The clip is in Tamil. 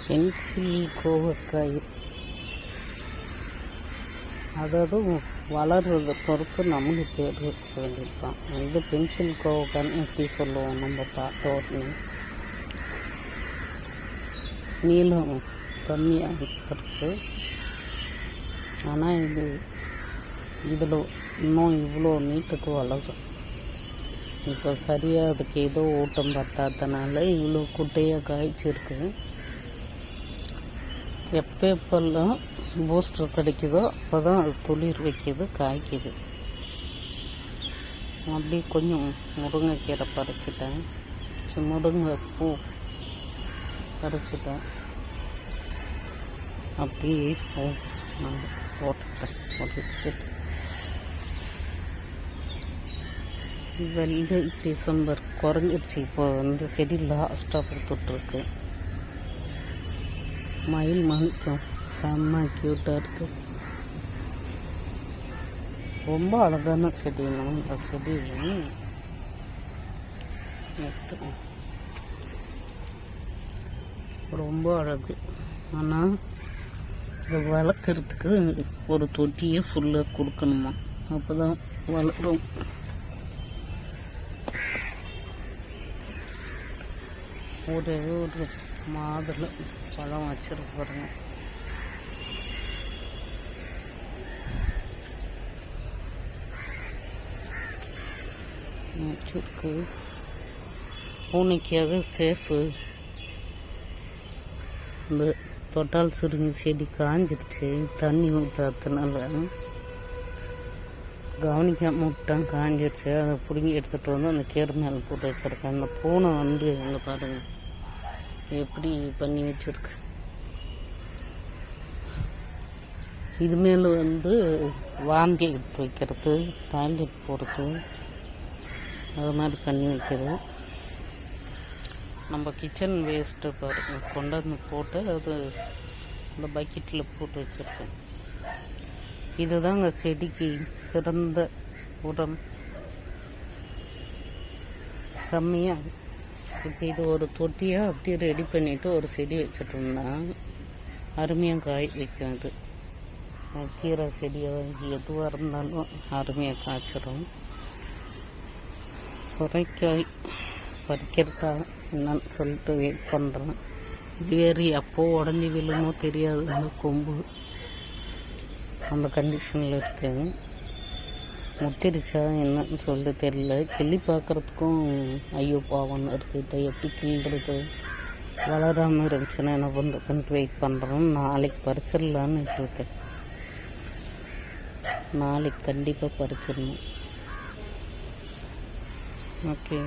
பென்சில் கோவக்காய் அதாவது வளர்றதை பொறுத்து நம்மளுக்கு பேர் வச்சுக்க வேண்டியது தான். இது பென்சில் கோவக்காய்னு எப்படி சொல்லுவோம் நம்ம பார்த்த உடனே. நீளம் கம்மியாக இருக்கிறது, ஆனால் இதில் இன்னும் இவ்வளோ நீட்டுக்கு வளரும். இப்போ சரியாக அதுக்கு ஏதோ ஊட்டம் பத்தாதனால இவ்வளோ குட்டையாக காய்ச்சிருக்கு. எப்பெல்லாம் பூஸ்டர் கிடைக்குதோ அப்போ தான் அது துளிர் வைக்கிது, காய்க்குது. அப்படி கொஞ்சம் முருங்கைக்கீரை பறிச்சிட்டேன், முருங்கை பூ பறிச்சிட்டேன். அப்படியே நான் போட்டுட்டேன் வச்சுட்டு. வெள்ளை டிசம்பர் குறைஞ்சிருச்சு. இப்போ செடி லாஸ்ட்டாக கொடுத்துட்ருக்கு. மயில் மணிக்கும் செம்ம க்யூட்டாக இருக்குது. ரொம்ப அழகான செடினா இந்த செடி ரொம்ப அழகு. ஆனால் இதை வளர்க்குறதுக்கு ஒரு தொட்டியே ஃபுல்லாக கொடுக்கணுமா, அப்போ தான் வளரும். ஒரே ஒரு மாதுளை பழம் வச்சிருக்கு பாருங்க. வச்சிருக்கு. பூனைக்காக சேஃபு. இந்த தொட்டால் சுருங்கி செடி காஞ்சிருச்சு, தண்ணி ஊற்றாதனால கவனிக்காம விட்டான், காஞ்சிருச்சு. அதை பிடுங்கி எடுத்துகிட்டு வந்து அந்த கீரை மேலே போட்டு வச்சுருக்கேன். அந்த பூனை இங்கே பாருங்கள் எப்படி பண்ணி வச்சுருக்கு. இது மேலே வாந்தி எடுத்து வைக்கிறது, டாய்லெட் போகிறது, அது மாதிரி பண்ணி வைக்கிறது. நம்ம கிச்சன் வேஸ்ட்டு பாருங்க கொண்டாந்து போட்டு அது இந்த பக்கெட்டில் போட்டு வச்சுருக்கேன். இதுதாங்க செடிக்கு சிறந்த உரம். செம்மையாக இப்போ இது ஒரு தொட்டியாக அப்படியே ரெடி பண்ணிவிட்டு ஒரு செடி வச்சுட்டோம்னா அருமையாக காய் வைக்கும். இது கீரை செடியாக எதுவாக இருந்தாலும் அருமையாக காய்ச்சிடும். சுரைக்காய் பறிக்கிறதா என்னன்னு சொல்லிட்டு வெயிட் பண்ணுறேன். வேறு எப்போ உடஞ்சி விழுமோ தெரியாது. அந்த கொம்பு அந்த கண்டிஷனில் இருக்குது. முத்திருச்சா என்னன்னு சொல்லிட்டு தெரியல. கிள்ளி பார்க்குறதுக்கும் ஐயோ பாவம்னு இருக்குது. இதை எப்படி கிள்ளுறது, வளராமல் இருந்துச்சுன்னா என்ன பண்ணுறதுன்ட்டு வெயிட் பண்ணுறோம். நாளைக்கு பறிச்சிடலான்னு இருக்கேன். நாளைக்கு கண்டிப்பாக பறிச்சிடணும். ஓகே.